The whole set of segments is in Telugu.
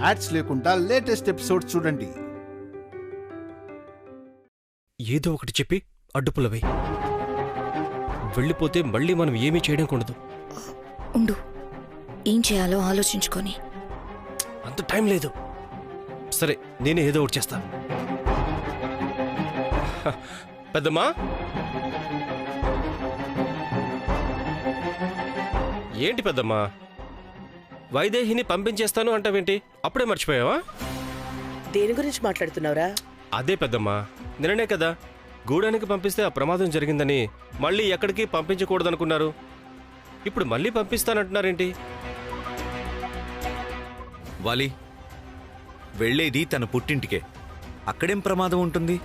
యాడ్స్ లేకుండా లేటెస్ట్ ఎపిసోడ్స్ చూడండి. ఏదో ఒకటి చెప్పి అడ్డుపులవై వెళ్ళిపోతే మళ్ళీ మనం ఏమీ చేయడం కూడదు. ఉండు, ఏం చేయాలో ఆలోచించుకొని. అంత టైం లేదు. సరే, నేనే ఏదో ఒకటి చేస్తా. పెద్దమ్మా, ఏంటి పెద్దమ్మా, వైదేహిని పంపించేస్తాను అంటావేంటి? అప్పుడే మర్చిపోయావా? దేని గురించి మాట్లాడుతున్నావురా? అదే పెద్దమ్మా, నిన్ననే కదా గూడానికి పంపిస్తే ఆ ప్రమాదం జరిగిందని మళ్ళీ ఎక్కడికి పంపించకూడదనుకున్నారు. ఇప్పుడు మళ్ళీ పంపిస్తానంటున్నారేంటి? వాలి, వెళ్లేది తన పుట్టింటికే, అక్కడేం ప్రమాదం ఉంటుంది?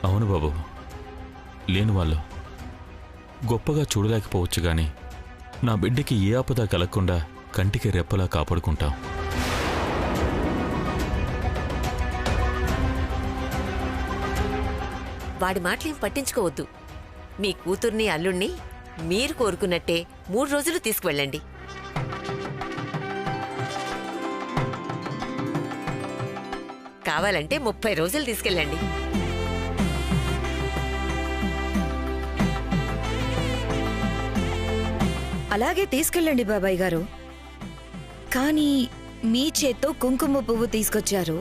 అవును బాబు, లేని వాళ్ళు గొప్పగా చూడలేకపోవచ్చు గాని నా బిడ్డకి ఏ ఆపద కలగకుండా కంటికి రెప్పలా కాపాడుకుంటాం. వాడి మాటలేం పట్టించుకోవద్దు. మీ కూతుర్ని అల్లుణ్ణి మీరు కోరుకున్నట్టే 3 రోజులు తీసుకువెళ్ళండి. కావాలంటే 30 రోజులు తీసుకెళ్ళండి. అలాగే తీసుకెళ్ళండి బాబాయ్ గారు. కానీ మీ చేత్తో కుంకుమ పువ్వు తీసుకొచ్చారు,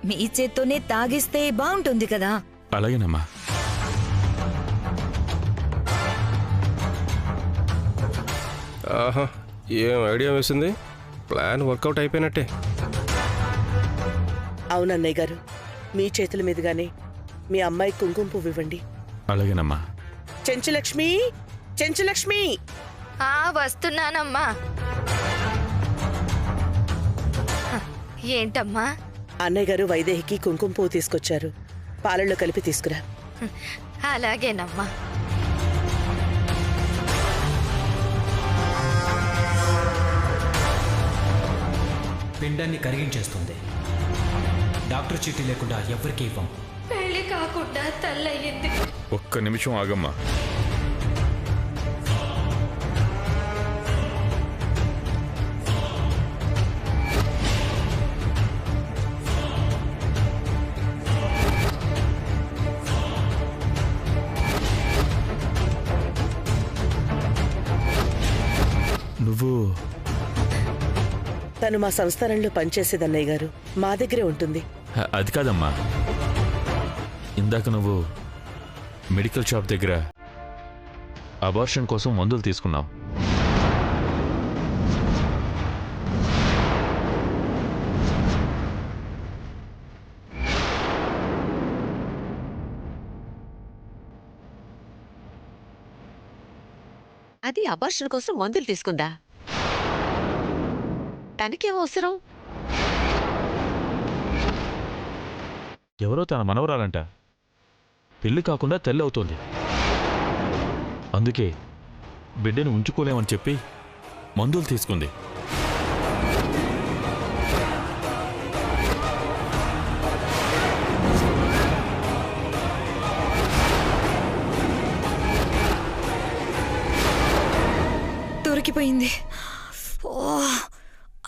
మీ చేత్తోనే తాగిస్తే బాగుంటుంది కదా. అలాగేనమ్మా. ఆహా, ఏం ఐడియా వేసింది. ప్లాన్ వర్కౌట్ అయిపోయినట్టే. అవునన్నయ్య గారు, మీ చేతుల మీదుగానే మీ అమ్మాయి కుంకుమ పువ్వు ఇవ్వండి. అలాగేనమ్మా. చెంచులక్ష్మి, చెంచులక్ష్మి! వస్తున్నానమ్మా. ఏంటమ్మా? అన్నయ్య గారు వైదేహికి కుంకుమ పువ్వు తీసుకొచ్చారు, పాలల్లో కలిపి తీసుకురా. అలాగేనమ్మా. పిండాన్ని కరిగించేస్తుంది. డాక్టర్ చీటీ లేకుండా ఎవరికి ఇవ్వం. పెళ్లి కాకుండా తల్లయ్యింది. ఒక్క నిమిషం ఆగమ్మా. నువ్వు? తను మా సంస్థానంలో పనిచేసేదన్నయ్య గారు, మా దగ్గరే ఉంటుంది. అది కాదమ్మా, ఇందాక నువ్వు మెడికల్ షాప్ దగ్గర అబార్షన్ కోసం మందులు తీసుకున్నావు. అది అబార్షన్ కోసం మందులు తీసుకుందా? తనకేం అవసరం? ఎవరో తన మనవరాలంట, పెళ్లి కాకుండా తల్లి అవుతోంది. అందుకే బిడ్డను ఉంచుకోలేమని చెప్పి మందులు తీసుకుంది. దొరికిపోయింది.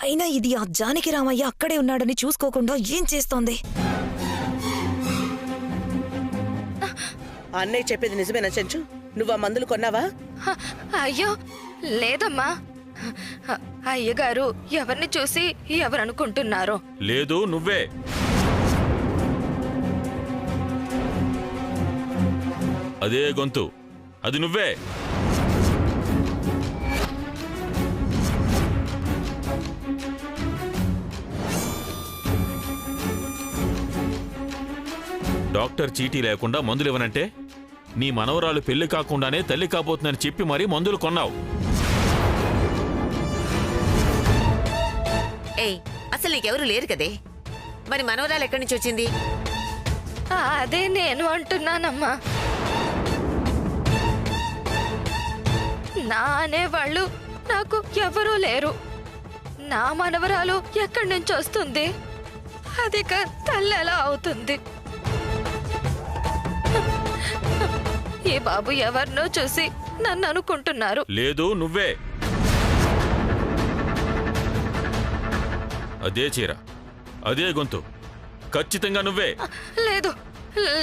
అయినా ఇది ఆ జానకి రామయ్య అక్కడే ఉన్నాడని చూసుకోకుండా ఏం చేస్తోంది? అన్నయ్య చెప్పేది నిజమేనా చెంచు? నువ్వు ఆ మందులు కొన్నావా? అయ్యో లేదమ్మా. అయ్యగారు ఎవరిని చూసి ఎవరనుకుంటున్నారో. లేదు, నువ్వే. అదే గొంతు, అది నువ్వే. డాక్టర్ చీటీ లేకుండా మందులు ఇవ్వనంటే నీ మనవరాలు పెళ్లి కాకుండానే తల్లి కాబోతుందని చెప్పి మరీ మందులు కొన్నావు. ఏయ్, అసలు నీకెవరు లేరు కదే, మరి మనవరాలు ఎక్కడి నుంచి వచ్చింది? అదే నేను అంటున్నానమ్మా. నా అనేవాళ్ళు నాకు ఎవరూ లేరు. నా మనవరాలు ఎక్కడి నుంచి వస్తుంది? అది తల్లి ఎలా అవుతుంది? ఈ బాబు ఎవరినో చూసి నన్ను అనుకుంటున్నారు. లేదు, నువ్వే. అదే చీర, అదే గొంతు, ఖచ్చితంగా నువ్వే. లేదు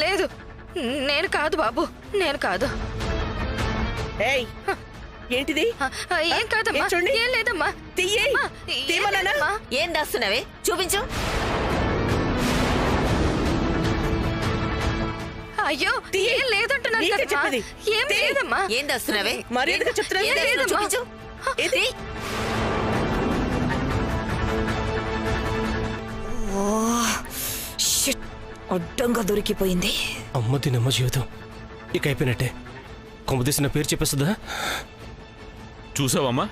లేదు, నేను కాదు బాబు, నేను కాదు. ఏయ్ ఏంటిది? ఏం కాదమ్మా, చూడండి. ఏం లేదమ్మా. తీయేయ్. తీయమన్నానా? ఏం దాస్తున్నావే? చూపించు. అయ్యో ఏం లేదంటున్నాను నీకే కదమ్మా. చెప్పేది. ఏం లేదమ్మా. ఏం దాస్తున్నావే? మర్యాదగా చెప్తున్నా. ఏం లేదమ్మా. చూపించు. ఏది? షిట్, అడ్డంగా దొరికిపోయింది. అమ్మ తినమ్మ జీవితం ఇక అయిపోయినట్టే. కొమ్మదీసిన పేరు చెప్పేస్తుందా? చూసావమ్మా?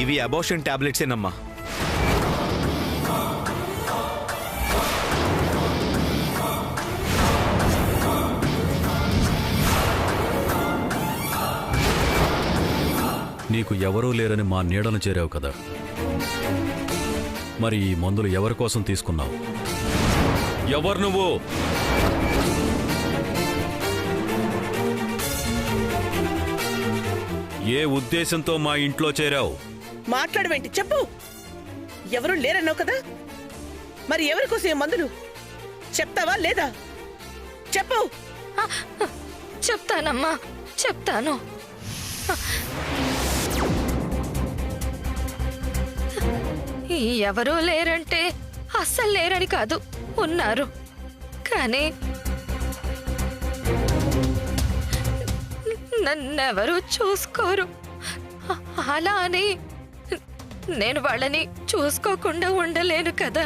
ఇవి అబార్షన్ టాబ్లెట్సేనమ్మా. నీకు ఎవరూ లేరని మా నీడను చేరావు కదా, మరి ఈ మందులు ఎవరి కోసం తీసుకున్నావు? ఎవరు నువ్వు? ఏ ఉద్దేశంతో మా ఇంట్లో చేరావు? మాట్లాడవేంటి? చెప్పు. ఎవరు లేరన్నావు కదా, మరి ఎవరి కోసం ఈ మందులు చెప్తావా లేదా? చెప్పు. చెప్తానమ్మా, చెప్తాను. ఎవరూ లేరంటే అస్సలు లేరని కాదు, ఉన్నారు. కానీ నన్నెవరూ చూసుకోరు. అలా అని నేను వాళ్ళని చూసుకోకుండా ఉండలేను కదా.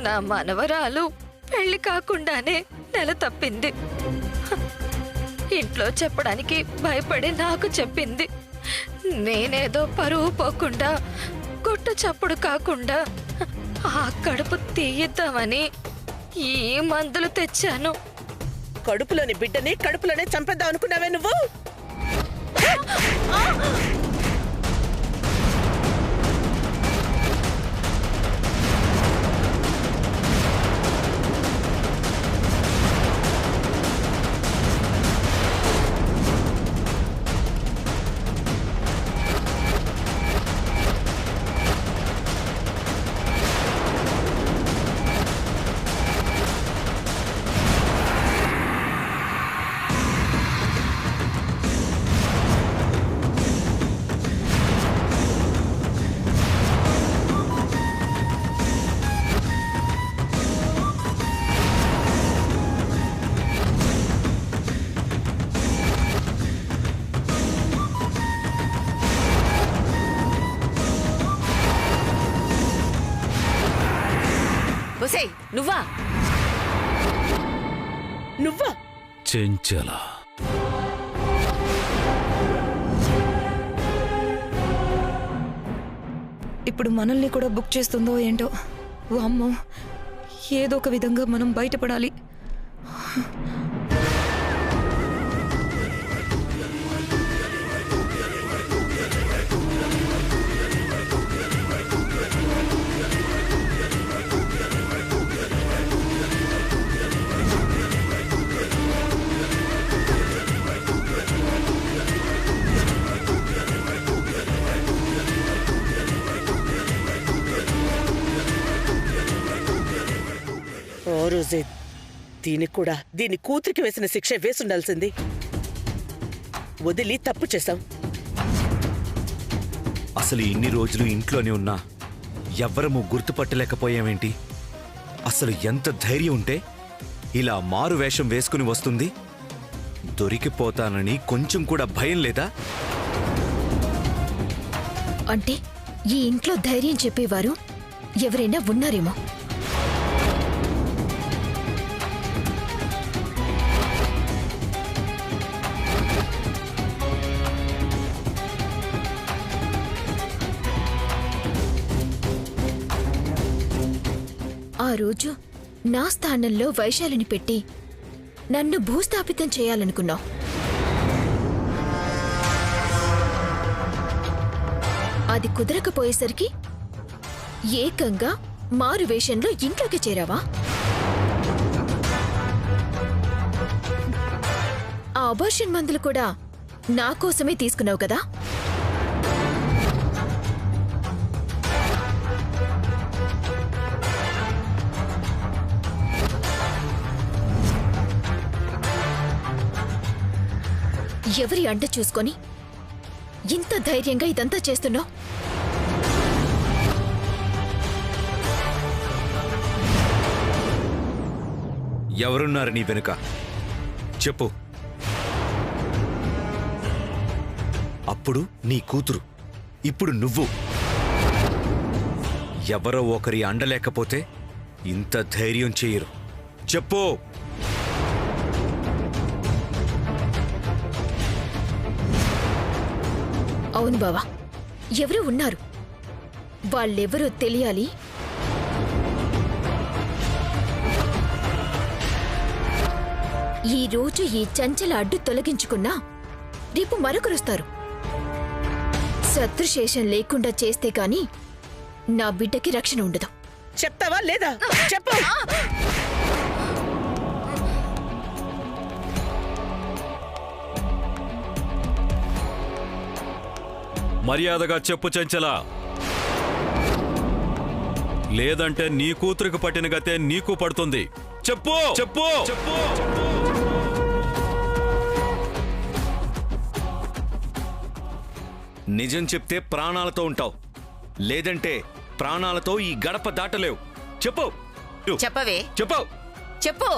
నా మనవరాలు పెళ్లి కాకుండానే నెల తప్పింది. ఇంట్లో చెప్పడానికి భయపడి నాకు చెప్పింది. నేనేదో పరువు పోకుండా, గుట్ట చప్పుడు కాకుండా ఆ కడుపు తీయిద్దామని ఈ మందులు తెచ్చాను. కడుపులోని బిడ్డని కడుపులోనే చంపేద్దాం అనుకున్నావే నువ్వు? ఒసేయ్, నువ్వా? నువ్వా? చెంచల. ఇప్పుడు మనల్ని కూడా బుక్ చేస్తుందో ఏంటో. వామ్మో, ఏదో ఒక విధంగా మనం బయటపడాలి. ఓ రోజే దీని కూతురికి వేసిన శిక్ష వేసుండాల్సింది. వదిలి తప్పు చేశాం. అసలు ఇన్ని రోజులు ఇంట్లోనే ఉన్నా ఎవ్వరము గుర్తుపట్టలేకపోయామేంటి? అసలు ఎంత ధైర్యం ఉంటే ఇలా మారు వేషం వేసుకుని వస్తుంది? దొరికిపోతానని కొంచెం కూడా భయం లేదా? అంటే ఈ ఇంట్లో ధైర్యం చెప్పేవారు ఎవరైనా ఉన్నారేమో. రోజు నా స్థానంలో వైశాలిని పెట్టి నన్ను భూస్థాపితం చేయాలనుకున్నావు. అది కుదరకపోయేసరికి ఏకంగా మారు వేషంలో ఇంట్లోకి చేరావా? ఆ అబార్షన్ మందులు కూడా నా కోసమే తీసుకున్నావు కదా? ఎవరి అంట చూసుకొని ఇంత ధైర్యంగా ఇదంతా చేస్తున్నావు? ఎవరున్నారు నీ వెనుక? చెప్పు. అప్పుడు నీ కూతురు, ఇప్పుడు నువ్వు. ఎవరో ఒకరి అండలేకపోతే ఇంత ధైర్యం చేయరు. చెప్పు. అవును బావా, ఎవరో ఉన్నారు. వాళ్ళెవరో తెలియాలి. ఈ రోజు ఈ చంచల అడ్డు తొలగించుకున్నా రేపు మరొకరుస్తారు. శత్రుశేషం లేకుండా చేస్తే కాని నా బిడ్డకి రక్షణ ఉండదు. చెప్తావా లేదా? చెప్పు. మర్యాదగా చెప్పు చంచల, లేదంటే నీ కూతురికి పట్టిన గతే నీకు పడుతుంది. చెప్పు చెప్పు చెప్పు. నిజం చెప్తే ప్రాణాలతో ఉంటావు, లేదంటే ప్రాణాలతో ఈ గడప దాటలేవు. చెప్పు. చెప్పవే. చెప్పు. చెప్పు.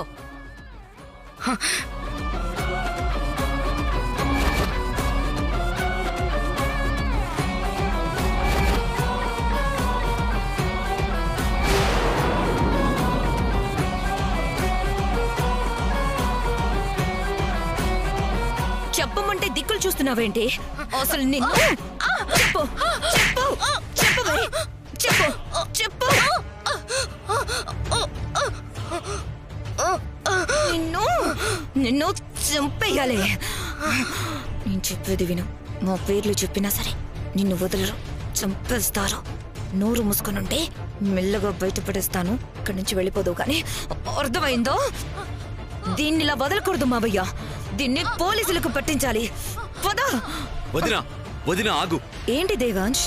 చెప్పమంటే దిక్కులు చూస్తున్నావేంటి? అసలు నిన్ను చెప్పు చెప్పు చెప్పవే చెప్పు చెప్పు. నిన్ను నిన్ను చంపేయాలి. నేను చెప్పేది విను. మా పేర్లు చెప్పినా సరే నిన్ను వదలరు, చంపేస్తారు. నోరు మూసుకొనుంటే మెల్లగా బయటపడేస్తాను. ఇక్కడి నుంచి వెళ్ళిపోదు కానీ అర్థమైందో? దీన్నిలా వదలకూడదు మావయ్య. దీన్ని పోలీసులకు పట్టించాలి. పదా. వదినా వదినా ఆగు. ఏంటి దేవాంశ్?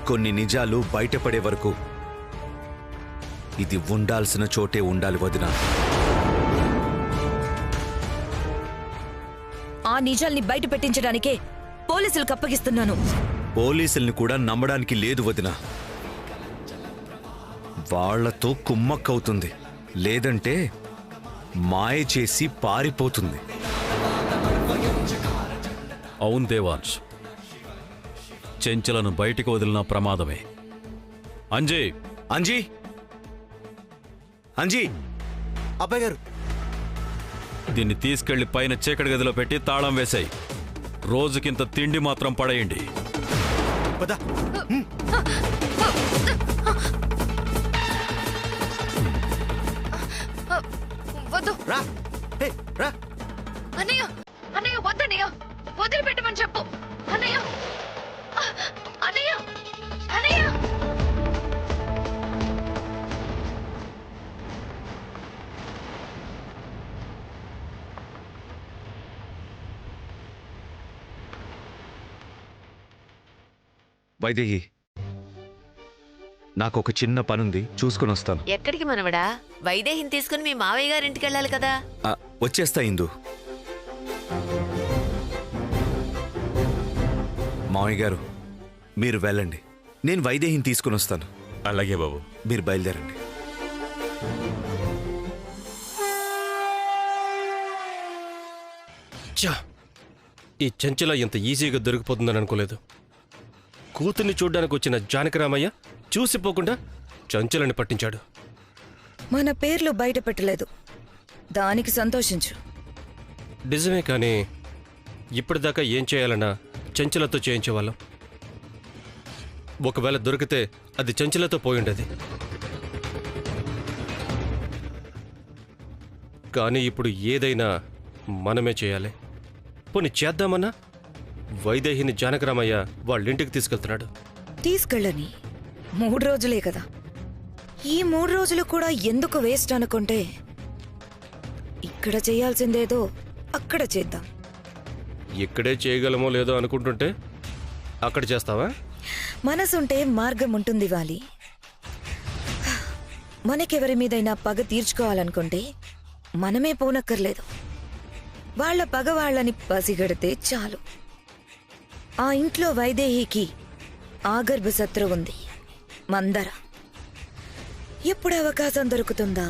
కొన్ని నిజాలు బయటపడే వరకు ఇది ఉండాల్సిన చోటే ఉండాలి వదినా. ఆ నిజాల్ని బయట పెట్టించడానికే పోలీసులకు అప్పగిస్తున్నాను. పోలీసుల్ని కూడా నమ్మడానికి లేదు వదినా. వాళ్లతో కుమ్మక్కవుతుంది, లేదంటే మాయ చేసి పారిపోతుంది. అవును దేవాంశ్, చెంచలను బయటికి వదిలిన ప్రమాదమే. అంజీ అంజీ అంజీ. అబ్బాయి గారు, దీన్ని తీసుకెళ్లి పైన చీకటి గదిలో పెట్టి తాళం వేశాయి. రోజుకింత తిండి మాత్రం పడేయండి. పద. వద్దు. రా. హే, రా. అన్నయ్య అన్నయ్య వద్దన్నయ్య, వదిలిపెట్టమని చెప్పు. అన్నయ్య అన్నయ్య అన్నయ్య. వైదేహి, నాకొక చిన్న పనుంది, చూసుకుని వస్తాను. ఎక్కడికి మనవడా? వైదేహిని తీసుకుని మీ మావయ్య గారింటికి వెళ్ళాలి కదా. వచ్చేస్తా ఇందు. మావయ్య గారు, మీరు వెళ్ళండి, నేను వైదేహిని తీసుకుని వస్తాను. అలాగే బాబు. మీరు బయలుదేరండి. చా, ఈ చంచల ఎంత ఈజీగా దొరికిపోతుందని అనుకోలేదు. కూతుర్ని చూడ్డానికి వచ్చిన జానకిరామయ్య చూసిపోకుండా చంచలని పట్టించాడు. మన పేర్లు బయట పెట్టలేదు, దానికి సంతోషించు. నిజమే, కానీ ఇప్పటిదాకా ఏం చేయాలన్నా చంచలతో చేయించేవాళ్ళం. ఒకవేళ దొరికితే అది చంచలతో పోయి ఉండేది. కానీ ఇప్పుడు ఏదైనా మనమే చేయాలి. పోనీ చేద్దామన్నా వైదేహిని జానకరామయ్య వాళ్ళింటికి తీసుకెళ్తున్నాడు. తీసుకెళ్ళని 3 రోజులే కదా. ఈ 3 రోజులు కూడా ఎందుకు వేస్ట్ అనుకుంటే ఇక్కడ చేయాల్సిందేదో అక్కడ చేద్దాం. ఇక్కడే చేయగలమో లేదో అనుకుంటుంటే అక్కడ చేస్తావా? మనసుంటే మార్గం ఉంటుంది వాలి. మనకెవరి మీదైనా పగ తీర్చుకోవాలనుకుంటే మనమే పోనక్కర్లేదు. వాళ్ల పగ వాళ్ళని పసిగడితే చాలు. ఆ ఇంట్లో వైదేహికి ఆగర్భ శత్రువు ఉంది, మందర. ఎప్పుడు అవకాశం దొరుకుతుందా,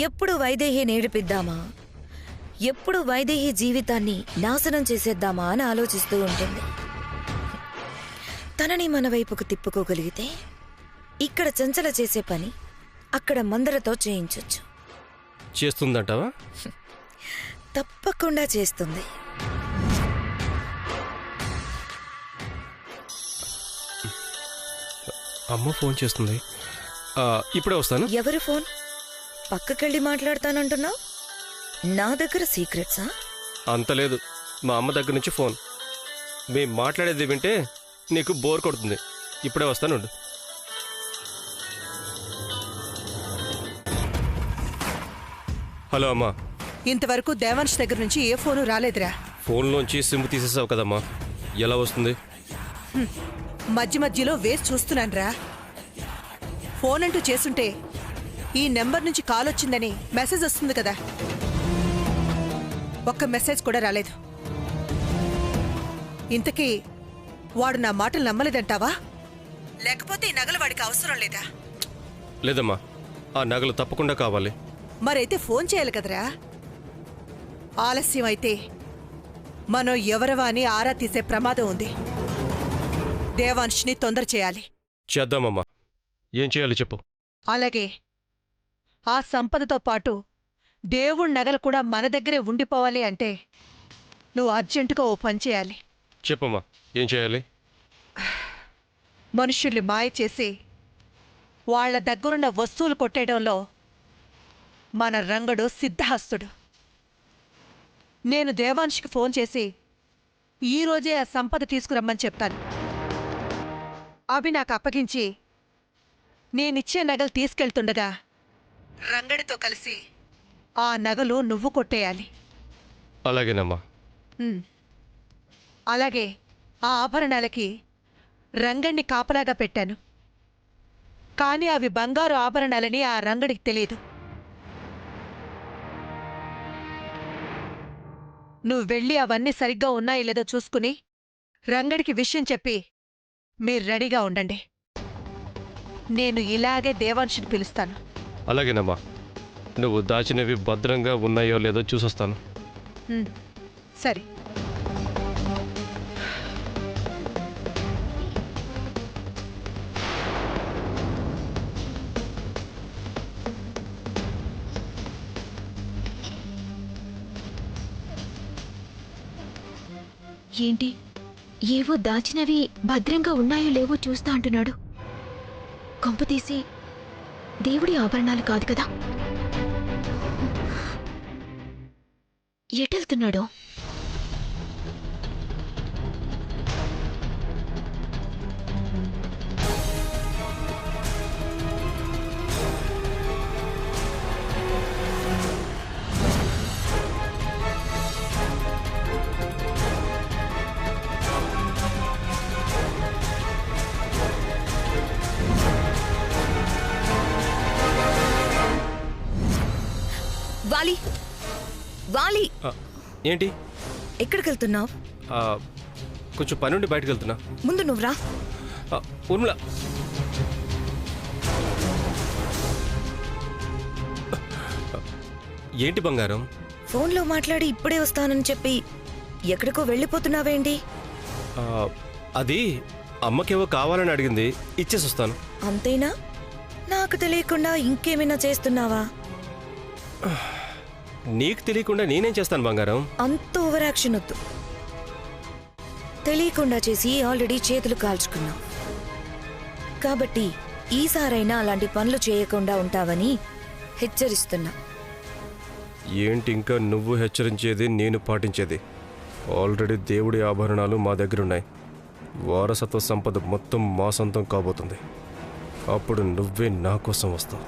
ఎప్పుడు వైదేహి నేడిపిద్దామా, ఎప్పుడు వైదేహి జీవితాన్ని నాశనం చేసేద్దామా అని ఆలోచిస్తూ ఉంటుంది. తనని మన వైపుకు తిప్పుకోగలిగితే ఇక్కడ చంచల చేసే పని అక్కడ మందరతో చేయించొచ్చు. చేస్తుందంటావా? తప్పకుండా చేస్తుంది. అమ్మ ఫోన్ చేస్తుంది. ఇప్పుడే వస్తాను. ఎవరు ఫోన్? పక్కకెళ్ళి మాట్లాడతానంటున్నావు. నా దగ్గర సీక్రెట్సా? అంత లేదు. మా అమ్మ దగ్గర నుంచి ఫోన్. మేము మాట్లాడేది వింటే నీకు బోర్ కొడుతుంది. ఇప్పుడే వస్తాను. హలో అమ్మా. ఇంతవరకు దేవాంశ్ దగ్గర నుంచి ఏ ఫోను రాలేదురా. ఫోన్లోంచి సిమ్ తీసేసావు కదమ్మా, ఎలా వస్తుంది? మధ్య మధ్యలో వేసి చూస్తున్నానురా. ఫోన్ అంటూ చేస్తుంటే ఈ నెంబర్ నుంచి కాల్ వచ్చిందని మెసేజ్ వస్తుంది కదా. ఒక్క మెసేజ్ కూడా రాలేదు. ఇంతకీ వాడు నా మాటలు నమ్మలేదంటావా, లేకపోతే ఈ నగలు వాడికి అవసరం లేదా? లేదమ్మా, ఆ నగలు తప్పకుండా కావాలి. మరైతే ఫోన్ చేయాలి కదరా. ఆలస్యం అయితే మనం ఎవరవా అని ఆరా తీసే ప్రమాదం ఉంది. దేవాంష్ని తొందర చేయాలి. చేద్దామమ్మా. ఏం చేయాలి చెప్పు. అలాగే ఆ సంపదతో పాటు దేవుడి నగలు కూడా మన దగ్గరే ఉండిపోవాలి అంటే నువ్వు అర్జెంటుగా ఓ పని చేయాలి. చెప్పమ్మా, ఏం చేయాలి? మనుష్యుల్ని మాయ చేసి వాళ్ల దగ్గరున్న వస్తువులు కొట్టేయడంలో మన రంగడు సిద్ధహస్తుడు. నేను దేవాంష్కి ఫోన్ చేసి ఈరోజే ఆ సంపద తీసుకురమ్మని చెప్తాను. అవి నాకు అప్పగించి నేనిచ్చే నగలు తీసుకెళ్తుండగా రంగడితో కలిసి ఆ నగలు నువ్వు కొట్టేయాలి. అలాగేనమ్మా. అలాగే ఆ ఆభరణాలకి రంగడిని కాపలాగా పెట్టాను. కానీ అవి బంగారు ఆభరణాలని ఆ రంగడికి తెలియదు. నువ్వు వెళ్ళి అవన్నీ సరిగ్గా ఉన్నాయో లేదో చూసుకుని రంగడికి విషయం చెప్పి మీరు రెడీగా ఉండండి. నేను ఇలాగే దేవాంశుని పిలుస్తాను. అలాగేనమ్మా. నువ్వు దాచినవి భద్రంగా ఉన్నాయో లేదో చూసొస్తాను. సరే. ఏంటి, ఏవో దాచినవి భద్రంగా ఉన్నాయో లేవో చూస్తా అంటున్నాడు. కొంపతీసి దేవుడి ఆభరణాలు కాదు కదా. ఎటెళ్తున్నాడో? వాలి, వాలి, ఏంటి? ఎక్కడికి వెళ్తున్నావు? కొంచెం పని నుండి బయటకు వెళ్తున్నా. ముందు నువ్వురా. ఊర్మిళ, ఏంటి బంగారం? ఫోన్లో మాట్లాడి ఇప్పుడే వస్తానని చెప్పి ఎక్కడికో వెళ్ళిపోతున్నావేంటి? అది అమ్మకేవో కావాలని అడిగింది, ఇచ్చేసి వస్తాను. అంతేనా? నాకు తెలియకుండా ఇంకేమైనా చేస్తున్నావా? నీకు తెలియకుండా నేనేం చేస్తాను బంగారం? అంత ఓవర్ యాక్షన్ వద్దు. తెలియకుండా చేసి ఆల్రెడీ చేతులు కాల్చుకున్నావు. కాబట్టి ఈసారైనా అలాంటి పనులు చేయకుండా ఉంటావని హెచ్చరిస్తున్నా. ఏంటి ఇంకా నువ్వు హెచ్చరించేది, నేను పాటించేది? ఆల్రెడీ దేవుడి ఆభరణాలు మా దగ్గరున్నాయి. వారసత్వ సంపద మొత్తం మా సొంతం కాబోతుంది. అప్పుడు నువ్వే నా కోసం వస్తావు.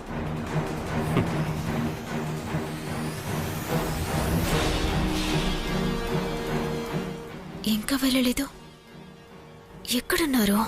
ఇంకా వెళ్ళలేదు. ఎక్కడున్నారు?